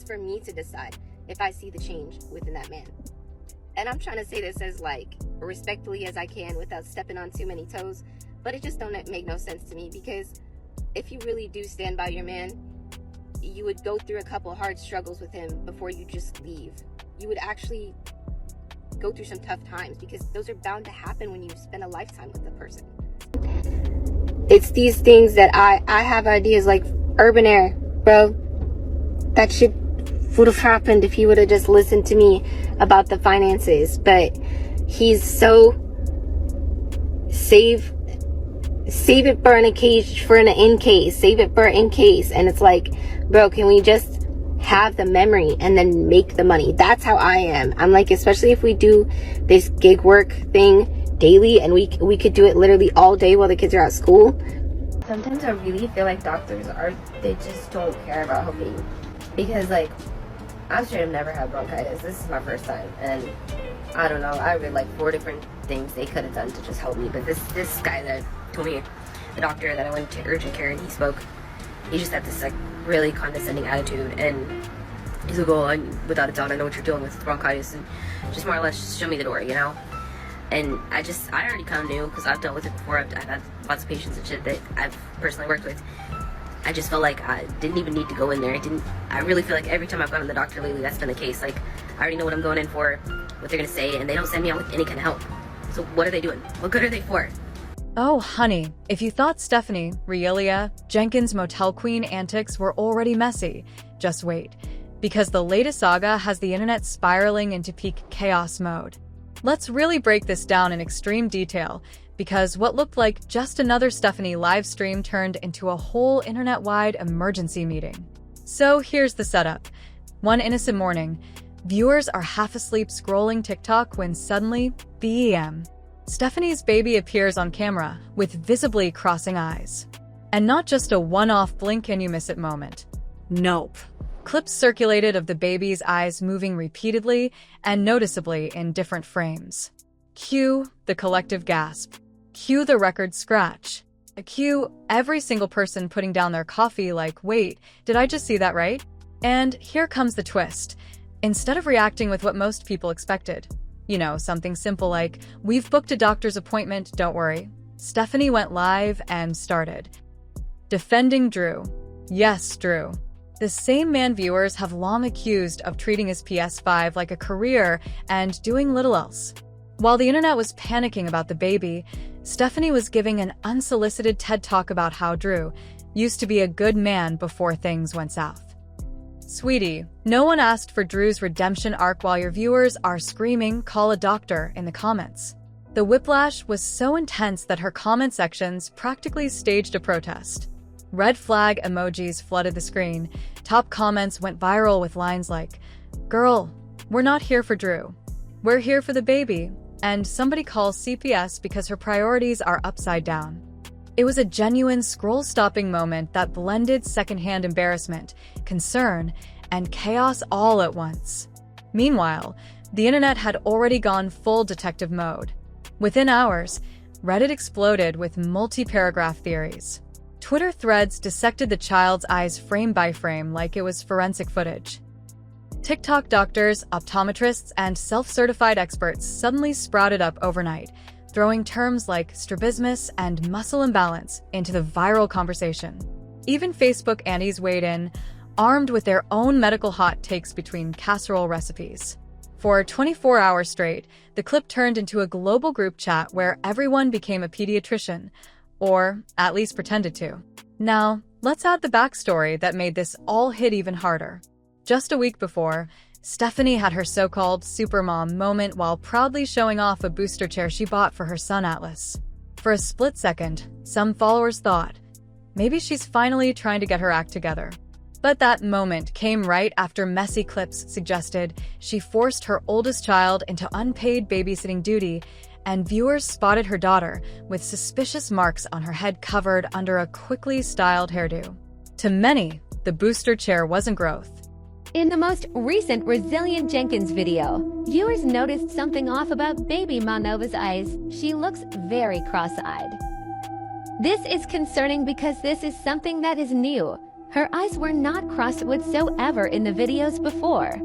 for me to decide if I see the change within that man. And I'm trying to say this as like respectfully as I can without stepping on too many toes, but it just don't make no sense to me, because if you really do stand by your man, you would go through a couple hard struggles with him before you just leave. You would actually go through some tough times, because those are bound to happen when you spend a lifetime with a person. It's these things that I have ideas like urban air, bro. That shit would have happened if he would have just listened to me about the finances, but he's so save it for an occasion, for an in case, save it for in case. And it's like, bro, can we just have the memory and then make the money? That's how I am. I'm like, especially if we do this gig work thing daily, and we could do it literally all day while the kids are at school. Sometimes I really feel like doctors they just don't care about helping you, because like, I've straight up never had bronchitis. This is my first time, and I don't know, I read like 4 different things they could have done to just help me, but this guy that told me, the doctor that I went to urgent care and he just had this like really condescending attitude, and he's like, oh, without a doubt I know what you're dealing with bronchitis, and just more or less just show me the door, you know? And I already kind of knew, because I've dealt with it before. I've had lots of patients and shit that I've personally worked with. I just felt like I didn't even need to go in there. I really feel like every time I've gone to the doctor lately, that's been the case. Like, I already know what I'm going in for, what they're gonna say, and they don't send me out with any kind of help. So what are they doing? What good are they for? Oh, honey, if you thought Stephanie, Rielia, Jenkins' motel queen antics were already messy, just wait. Because the latest saga has the internet spiraling into peak chaos mode. Let's really break this down in extreme detail, because what looked like just another Stephanie live stream turned into a whole internet-wide emergency meeting. So here's the setup. One innocent morning, viewers are half asleep scrolling TikTok when suddenly, BEM. Stephanie's baby appears on camera with visibly crossing eyes. And not just a one-off blink and you miss it moment. Nope. Clips circulated of the baby's eyes moving repeatedly and noticeably in different frames. Cue the collective gasp. Cue the record scratch. Cue every single person putting down their coffee like, wait, did I just see that right? And here comes the twist. Instead of reacting with what most people expected, you know, something simple like, we've booked a doctor's appointment, don't worry, Stephanie went live and started defending Drew. Yes, Drew. The same man viewers have long accused of treating his PS5 like a career and doing little else. While the internet was panicking about the baby, Stephanie was giving an unsolicited TED Talk about how Drew used to be a good man before things went south. Sweetie, no one asked for Drew's redemption arc while your viewers are screaming, call a doctor, in the comments. The whiplash was so intense that her comment sections practically staged a protest. Red flag emojis flooded the screen. Top comments went viral with lines like, girl, we're not here for Drew. We're here for the baby. And somebody calls CPS because her priorities are upside down. It was a genuine scroll-stopping moment that blended secondhand embarrassment, concern, and chaos all at once. Meanwhile, the internet had already gone full detective mode. Within hours, Reddit exploded with multi-paragraph theories. Twitter threads dissected the child's eyes frame by frame like it was forensic footage. TikTok doctors, optometrists, and self-certified experts suddenly sprouted up overnight, throwing terms like strabismus and muscle imbalance into the viral conversation. Even Facebook aunties weighed in, armed with their own medical hot takes between casserole recipes. For 24 hours straight, the clip turned into a global group chat where everyone became a pediatrician, or at least pretended to. Now, let's add the backstory that made this all hit even harder. Just a week before, Stephanie had her so-called supermom moment while proudly showing off a booster chair she bought for her son Atlas. For a split second, some followers thought, maybe she's finally trying to get her act together. But that moment came right after messy clips suggested she forced her oldest child into unpaid babysitting duty, and viewers spotted her daughter with suspicious marks on her head covered under a quickly styled hairdo. To many, the booster chair wasn't growth. In the most recent Resilient Jenkins video, viewers noticed something off about baby Manova's eyes. She looks very cross-eyed. This is concerning because this is something that is new. Her eyes were not crossed whatsoever in the videos before.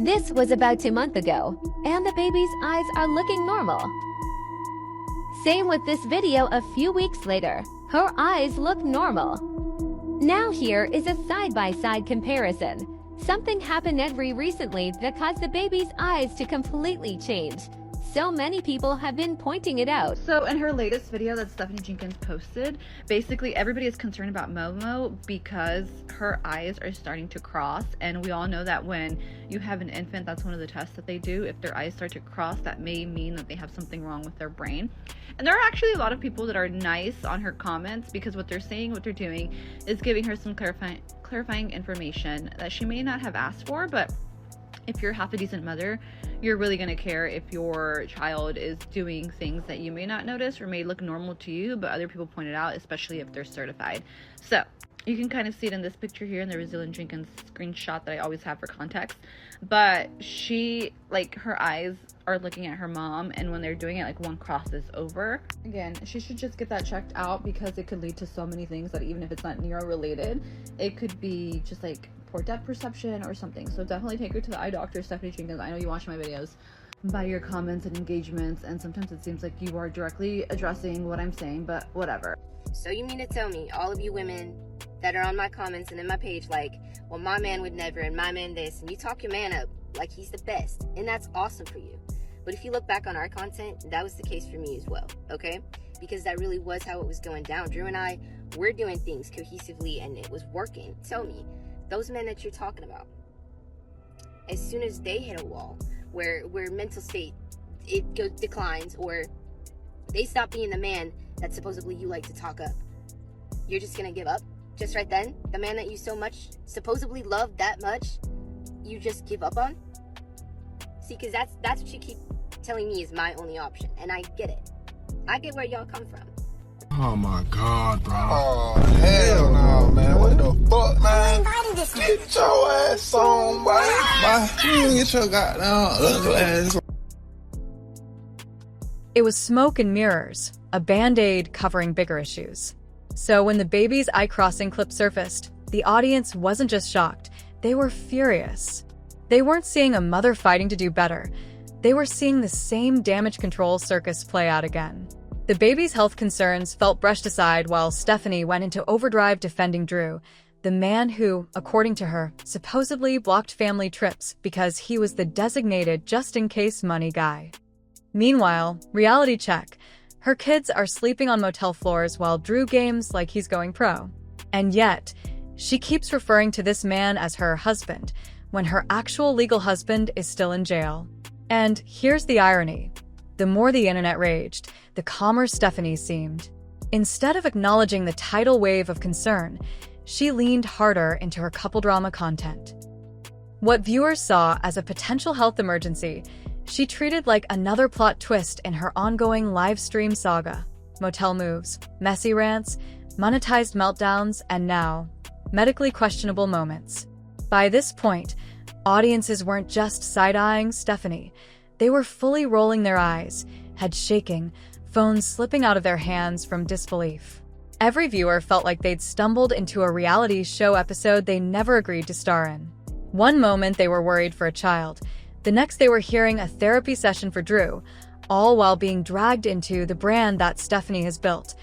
This was about 2 months ago, and the baby's eyes are looking normal. Same with this video a few weeks later. Her eyes look normal. Now here is a side-by-side comparison. Something happened very recently that caused the baby's eyes to completely change. So many people have been pointing it out. So in her latest video that Stephanie Jenkins posted, basically everybody is concerned about Momo because her eyes are starting to cross, and we all know that when you have an infant, that's one of the tests that they do. If their eyes start to cross, that may mean that they have something wrong with their brain. And there are actually a lot of people that are nice on her comments, because what they're saying, what they're doing is giving her some clarifying information that she may not have asked for. But if you're half a decent mother, you're really going to care if your child is doing things that you may not notice or may look normal to you, but other people point it out, especially if they're certified. So you can kind of see it in this picture here in the Resilient Jenkins screenshot that I always have for context. But she, like, her eyes are looking at her mom, and when they're doing it, like, one crosses over. Again, she should just get that checked out, because it could lead to so many things that even if it's not neuro related, it could be just like poor depth perception or something. So definitely take her to the eye doctor, Stephanie Jenkins. I know you watch my videos by your comments and engagements, and sometimes it seems like you are directly addressing what I'm saying, but whatever. So you mean to tell me, all of you women that are on my comments and in my page, like, well, my man would never, and my man this, and you talk your man up like he's the best, and that's awesome for you. But if you look back on our content, that was the case for me as well, okay? Because that really was how it was going down. Drew and I were doing things cohesively, and it was working. Tell me, those men that you're talking about, as soon as they hit a wall where mental state, it declines, or they stop being the man that supposedly you like to talk up, you're just gonna give up just right then? The man that you so much supposedly love that much, you just give up on? See, because that's what you keep telling me is my only option, and I get it. I get where y'all come from. Oh my God, bro. Oh, hell no, man. What the fuck, man? Get your ass on, boy. You get your goddamn ugly ass. It was smoke and mirrors, a band-aid covering bigger issues. So when the baby's eye-crossing clip surfaced, the audience wasn't just shocked, they were furious. They weren't seeing a mother fighting to do better. They were seeing the same damage control circus play out again. The baby's health concerns felt brushed aside while Stephanie went into overdrive defending Drew, the man who, according to her, supposedly blocked family trips because he was the designated just-in-case money guy. Meanwhile, reality check. Her kids are sleeping on motel floors while Drew games like he's going pro. And yet, she keeps referring to this man as her husband, when her actual legal husband is still in jail. And here's the irony. The more the internet raged, the calmer Stephanie seemed. Instead of acknowledging the tidal wave of concern, she leaned harder into her couple drama content. What viewers saw as a potential health emergency, she treated like another plot twist in her ongoing live stream saga. Motel moves, messy rants, monetized meltdowns, and now, medically questionable moments. By this point, audiences weren't just side-eyeing Stephanie. They were fully rolling their eyes, heads shaking, phones slipping out of their hands from disbelief. Every viewer felt like they'd stumbled into a reality show episode they never agreed to star in. One moment they were worried for a child, the next they were hearing a therapy session for Drew, all while being dragged into the brand that Stephanie has built.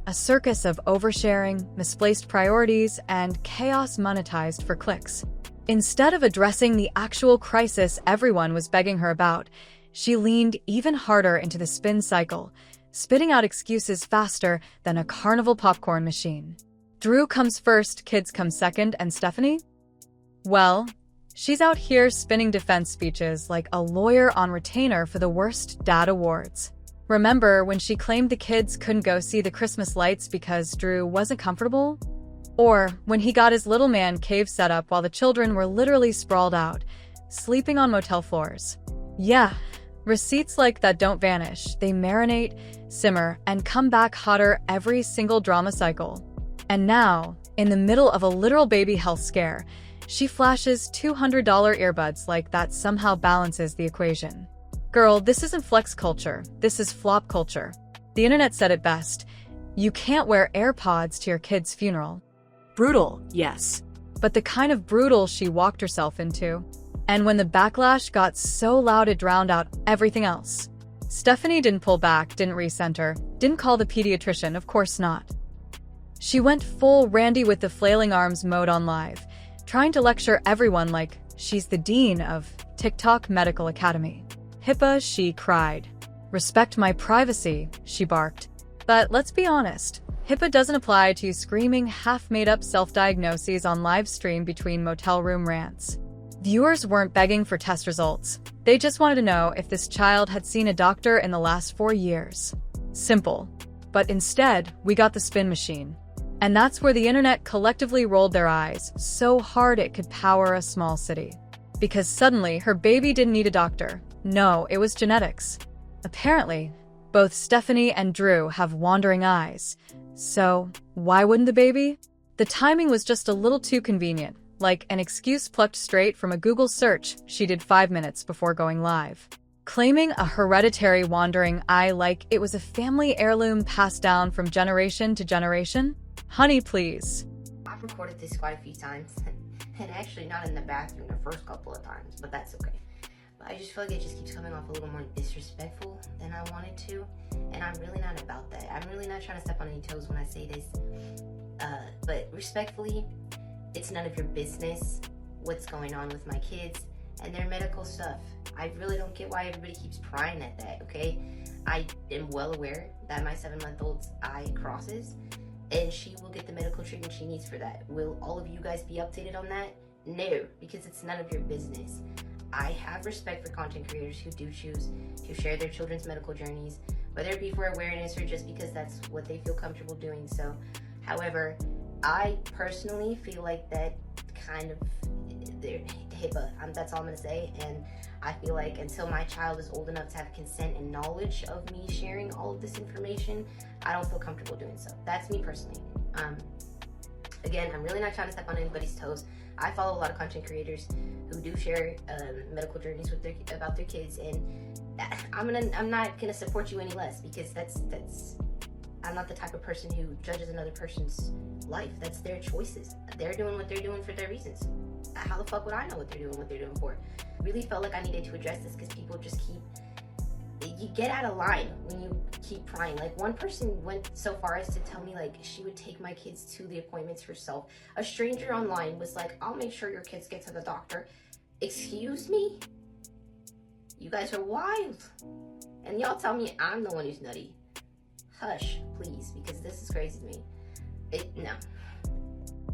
A circus of oversharing, misplaced priorities, and chaos monetized for clicks. Instead of addressing the actual crisis everyone was begging her about, she leaned even harder into the spin cycle, spitting out excuses faster than a carnival popcorn machine. Drew comes first, kids come second, and Stephanie? Well, she's out here spinning defense speeches like a lawyer on retainer for the worst dad awards. Remember when she claimed the kids couldn't go see the Christmas lights because Drew wasn't comfortable? Or when he got his little man cave set up while the children were literally sprawled out, sleeping on motel floors. Yeah, receipts like that don't vanish. They marinate, simmer, and come back hotter every single drama cycle. And now, in the middle of a literal baby health scare, she flashes $200 earbuds like that somehow balances the equation. Girl, this isn't flex culture. This is flop culture. The internet said it best. You can't wear AirPods to your kid's funeral. Brutal, yes. But the kind of brutal she walked herself into. And when the backlash got so loud it drowned out everything else. Stephanie didn't pull back, didn't recenter, didn't call the pediatrician, of course not. She went full Randy with the flailing arms mode on live, trying to lecture everyone like she's the dean of TikTok Medical Academy. HIPAA, she cried. Respect my privacy, she barked. But let's be honest, HIPAA doesn't apply to screaming half-made-up self-diagnoses on live stream between motel room rants. Viewers weren't begging for test results. They just wanted to know if this child had seen a doctor in the last 4 years. Simple. But instead, we got the spin machine. And that's where the internet collectively rolled their eyes so hard it could power a small city. Because suddenly, her baby didn't need a doctor. No, it was genetics. Apparently, both Stephanie and Drew have wandering eyes. So, why wouldn't the baby? The timing was just a little too convenient, like an excuse plucked straight from a Google search she did 5 minutes before going live. Claiming a hereditary wandering eye like it was a family heirloom passed down from generation to generation? Honey, please. I've recorded this quite a few times, and actually not in the bathroom the first couple of times, but that's okay. But I just feel like it just keeps coming off a little more disrespectful than I wanted to, and I'm really not about that. I'm really not trying to step on any toes when I say this, but respectfully, it's none of your business what's going on with my kids and their medical stuff. I really don't get why everybody keeps prying at that, okay? I am well aware that my 7-month-old's eye crosses, and she will get the medical treatment she needs for that. Will all of you guys be updated on that? No, because it's none of your business. I have respect for content creators who do choose to share their children's medical journeys, whether it be for awareness or just because that's what they feel comfortable doing so. However, I personally feel like that kind of HIPAA, that's all I'm gonna say, and I feel like until my child is old enough to have consent and knowledge of me sharing all of this information, I don't feel comfortable doing so. That's me personally. Again, I'm really not trying to step on anybody's toes. I follow a lot of content creators who do share medical journeys with about their kids, and I'm not gonna support you any less because I'm not the type of person who judges another person's life. That's their choices. They're doing what they're doing for their reasons. How the fuck would I know what they're doing for? Really felt like I needed to address this because people just you get out of line when you keep prying. Like, one person went so far as to tell me like she would take my kids to the appointments herself. A stranger online was like, I'll make sure your kids get to the doctor. Excuse me? You guys are wild. And y'all tell me I'm the one who's nutty. Hush, please, because this is crazy to me. No.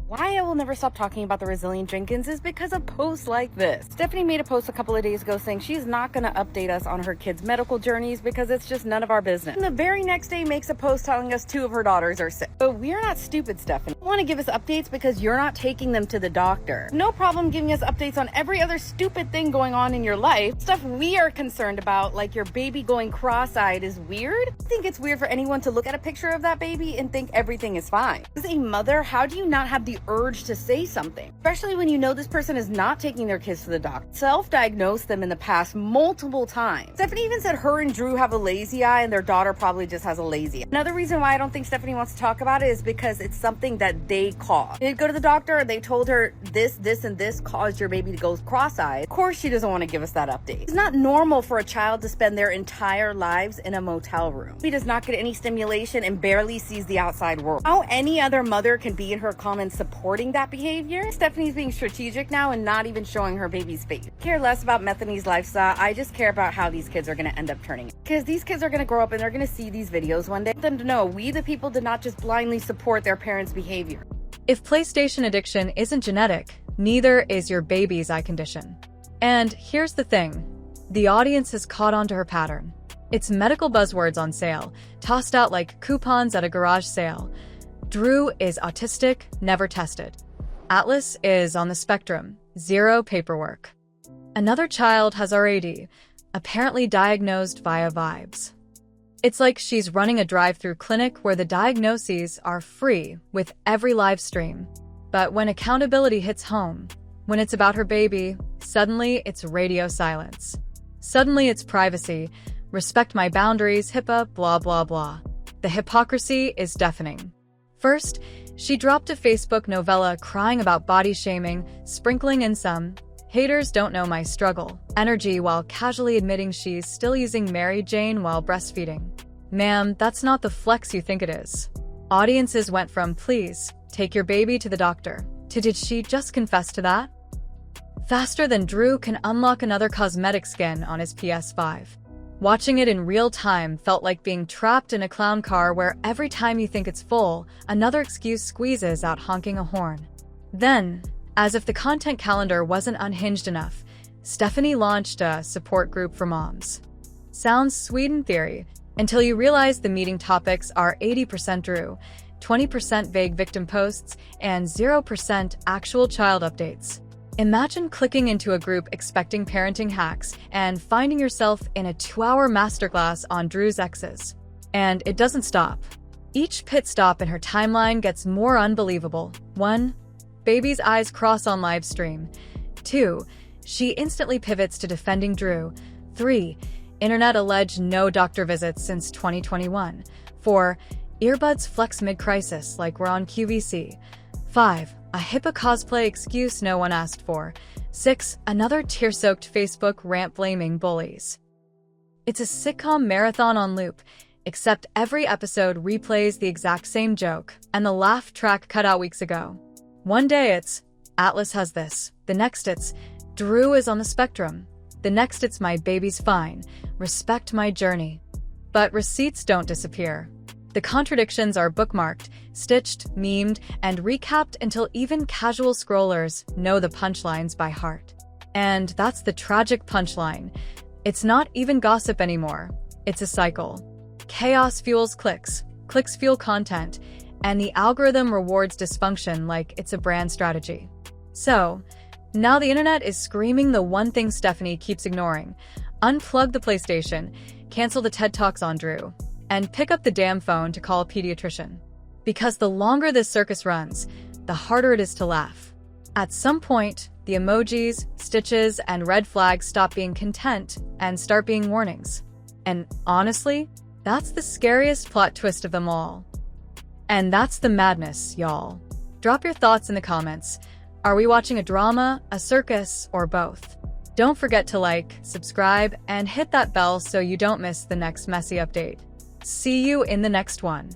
Why I will never stop talking about the resilient Jenkins is because of posts like this. Stephanie made a post a couple of days ago saying she's not going to update us on her kids' medical journeys because it's just none of our business. And the very next day makes a post telling us 2 of her daughters are sick. But we're not stupid, Stephanie. You want to give us updates because you're not taking them to the doctor. No problem giving us updates on every other stupid thing going on in your life. Stuff we are concerned about, like your baby going cross-eyed, is weird. I think it's weird for anyone to look at a picture of that baby and think everything is fine. As a mother, how do you not have the urge to say something, especially when you know this person is not taking their kids to the doctor? Self-diagnosed them in the past multiple times. Stephanie even said her and Drew have a lazy eye and their daughter probably just has a lazy eye. Another reason why I don't think Stephanie wants to talk about it is because it's something that they caused. They go to the doctor and they told her this, and this caused your baby to go cross-eyed. Of course she doesn't want to give us that update. It's not normal for a child to spend their entire lives in a motel room. He does not get any stimulation and barely sees the outside world. How any other mother can be in her comments supporting that behavior? Stephanie's being strategic now and not even showing her baby's face. I care less about Methany's lifestyle. I just care about how these kids are going to end up turning out. Because these kids are going to grow up and they're going to see these videos one day. I want them to know we the people did not just blindly support their parents' behavior. If PlayStation addiction isn't genetic, neither is your baby's eye condition. And here's the thing. The audience has caught on to her pattern. It's medical buzzwords on sale, tossed out like coupons at a garage sale. Drew is autistic, never tested. Atlas is on the spectrum, 0 paperwork. Another child has RAD, apparently diagnosed via vibes. It's like she's running a drive-through clinic where the diagnoses are free with every live stream. But when accountability hits home, when it's about her baby, suddenly it's radio silence. Suddenly it's privacy, respect my boundaries, HIPAA, blah, blah, blah. The hypocrisy is deafening. First, She dropped a Facebook novella crying about body shaming, sprinkling in some "haters don't know my struggle" energy while casually admitting she's still using Mary Jane while breastfeeding. Ma'am, that's not the flex you think it is. Audiences went from "please, take your baby to the doctor" to "did she just confess to that?" Faster than Drew can unlock another cosmetic skin on his PS5. Watching it in real time felt like being trapped in a clown car where every time you think it's full, another excuse squeezes out honking a horn. Then, as if the content calendar wasn't unhinged enough, Stephanie launched a support group for moms. Sounds sweet in theory, until you realize the meeting topics are 80% Drew, 20% vague victim posts, and 0% actual child updates. Imagine clicking into a group expecting parenting hacks and finding yourself in a 2-hour masterclass on Drew's exes. And it doesn't stop. Each pit stop in her timeline gets more unbelievable. 1. Baby's eyes cross on live stream. 2. She instantly pivots to defending Drew. 3. Internet alleged no doctor visits since 2021. 4. Earbuds flex mid-crisis like we're on QVC. 5. A HIPAA cosplay excuse no one asked for. 6. Another tear-soaked Facebook rant blaming bullies. It's a sitcom marathon on loop, except every episode replays the exact same joke, and the laugh track cut out weeks ago. One day it's, "Atlas has this." The next it's, "Drew is on the spectrum." The next it's, "My baby's fine. Respect my journey." But receipts don't disappear. The contradictions are bookmarked, stitched, memed, and recapped until even casual scrollers know the punchlines by heart. And that's the tragic punchline. It's not even gossip anymore. It's a cycle. Chaos fuels clicks, clicks fuel content, and the algorithm rewards dysfunction like it's a brand strategy. So, now the internet is screaming the one thing Stephanie keeps ignoring: unplug the PlayStation, cancel the TED Talks on Drew, and pick up the damn phone to call a pediatrician. Because the longer this circus runs, the harder it is to laugh. At some point, the emojis, stitches, and red flags stop being content and start being warnings. And honestly, that's the scariest plot twist of them all. And that's the madness, y'all. Drop your thoughts in the comments. Are we watching a drama, a circus, or both? Don't forget to like, subscribe, and hit that bell so you don't miss the next messy update. See you in the next one.